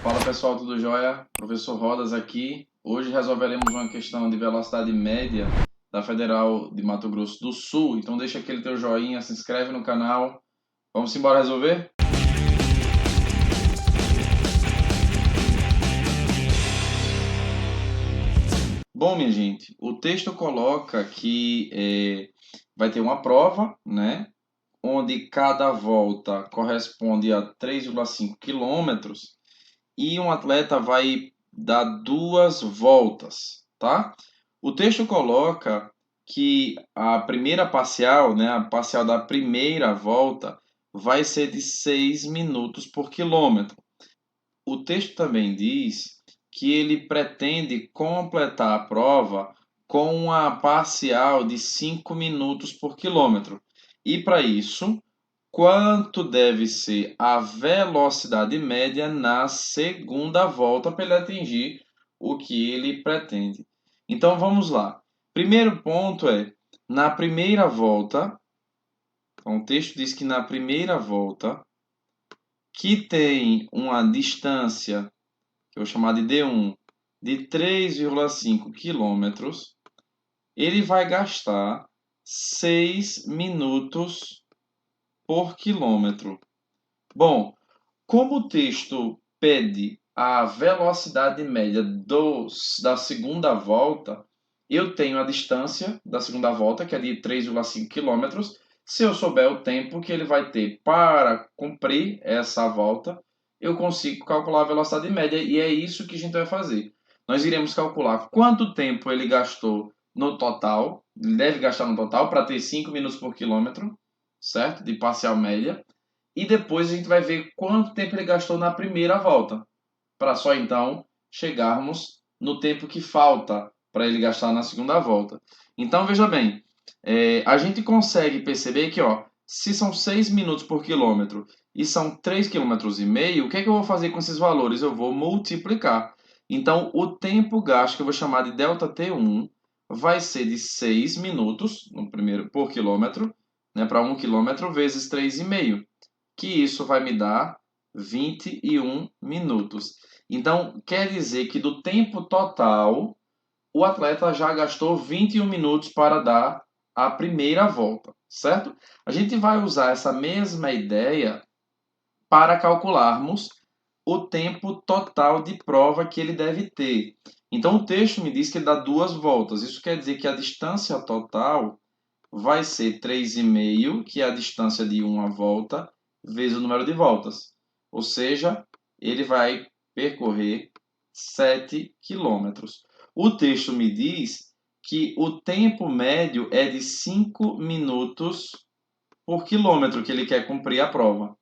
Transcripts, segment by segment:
Fala pessoal, tudo jóia? Professor Rodas aqui. Hoje resolveremos uma questão de velocidade média da Federal de Mato Grosso do Sul. Então deixa aquele teu joinha, se inscreve no canal. Vamos embora resolver? Bom, minha gente, o texto coloca que vai ter uma prova, né? Onde cada volta corresponde a 3,5 quilômetros e um atleta vai dar 2 voltas, tá? O texto coloca que a primeira parcial, né, a parcial da primeira volta, vai ser de 6 minutos por quilômetro. O texto também diz que ele pretende completar a prova com uma parcial de 5 minutos por quilômetro. E para isso, quanto deve ser a velocidade média na segunda volta para ele atingir o que ele pretende? Então vamos lá. Primeiro ponto é, na primeira volta, então, o texto diz que na primeira volta, que tem uma distância, que eu vou chamar de D1, de 3,5 quilômetros, ele vai gastar 6 minutos por quilômetro. Bom, como o texto pede a velocidade média da segunda volta, eu tenho a distância da segunda volta, que é de 3,5 km. Se eu souber o tempo que ele vai ter para cumprir essa volta, eu consigo calcular a velocidade média e é isso que a gente vai fazer. Nós iremos calcular quanto tempo ele gastou no total, ele deve gastar no total para ter 5 minutos por quilômetro, certo? De parcial média. E depois a gente vai ver quanto tempo ele gastou na primeira volta, para só então chegarmos no tempo que falta para ele gastar na segunda volta. Então veja bem, a gente consegue perceber que, ó, se são 6 minutos por quilômetro e são 3,5 km, o que é que eu vou fazer com esses valores? Eu vou multiplicar. Então o tempo gasto, que eu vou chamar de ΔT1, vai ser de 6 minutos no primeiro, por quilômetro, né, para 1 km vezes 3,5, que isso vai me dar 21 minutos. Então, quer dizer que do tempo total, o atleta já gastou 21 minutos para dar a primeira volta, certo? A gente vai usar essa mesma ideia para calcularmos o tempo total de prova que ele deve ter. Então, o texto me diz que ele dá 2 voltas. Isso quer dizer que a distância total vai ser 3,5, que é a distância de uma volta, vezes o número de voltas. Ou seja, ele vai percorrer 7 quilômetros. O texto me diz que o tempo médio é de 5 minutos por quilômetro que ele quer cumprir a prova.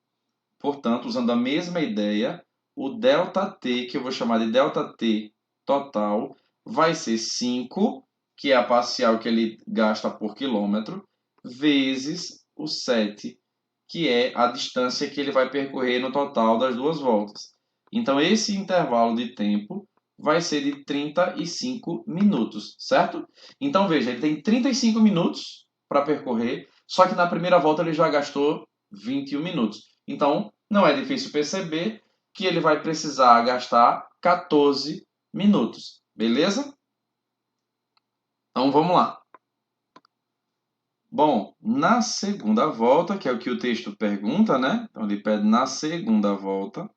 Portanto, usando a mesma ideia, o ΔT, que eu vou chamar de ΔT total, vai ser 5, que é a parcial que ele gasta por quilômetro, vezes o 7, que é a distância que ele vai percorrer no total das 2 voltas. Então, esse intervalo de tempo vai ser de 35 minutos, certo? Então, veja, ele tem 35 minutos para percorrer, só que na primeira volta ele já gastou 21 minutos. Então, não é difícil perceber que ele vai precisar gastar 14 minutos, beleza? Então, vamos lá. Bom, na segunda volta, que é o que o texto pergunta, né? Então, ele pede na segunda volta,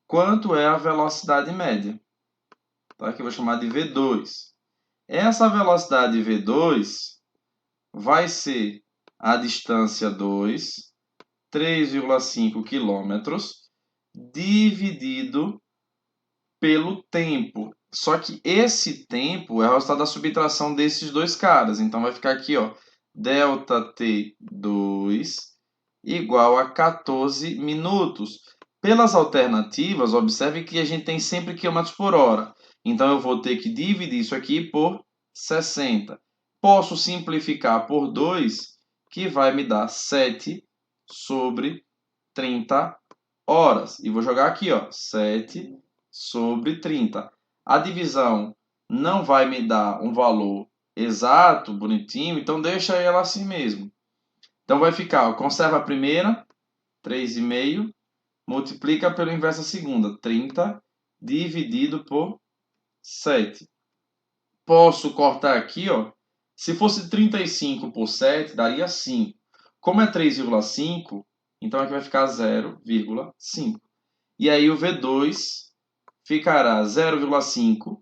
quanto é a velocidade média? Tá? Que eu vou chamar de V2. Essa velocidade V2 vai ser a distância 2, 3,5 quilômetros, dividido pelo tempo. Só que esse tempo é o resultado da subtração desses dois caras. Então vai ficar aqui, ó, ΔT2 igual a 14 minutos. Pelas alternativas, observe que a gente tem sempre quilômetros por hora. Então eu vou ter que dividir isso aqui por 60. Posso simplificar por 2, que vai me dar 7 sobre 30 horas. E vou jogar aqui, ó, 7 sobre 30. A divisão não vai me dar um valor exato, bonitinho, então deixa ela assim mesmo. Então vai ficar, ó, conserva a primeira, 3,5, multiplica pelo inverso a segunda, 30, dividido por 7. Posso cortar aqui, ó. Se fosse 35 por 7, daria 5. Como é 3,5, então aqui vai ficar 0,5. E aí o V2 ficará 0,5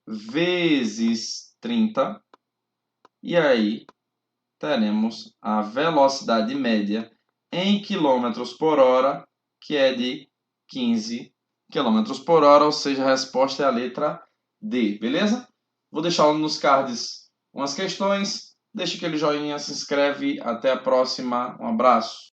vezes 30. E aí teremos a velocidade média em quilômetros por hora, que é de 15 quilômetros por hora, ou seja, a resposta é a letra D, beleza? Vou deixar nos cards umas questões. Deixa aquele joinha, se inscreve. Até a próxima. Um abraço.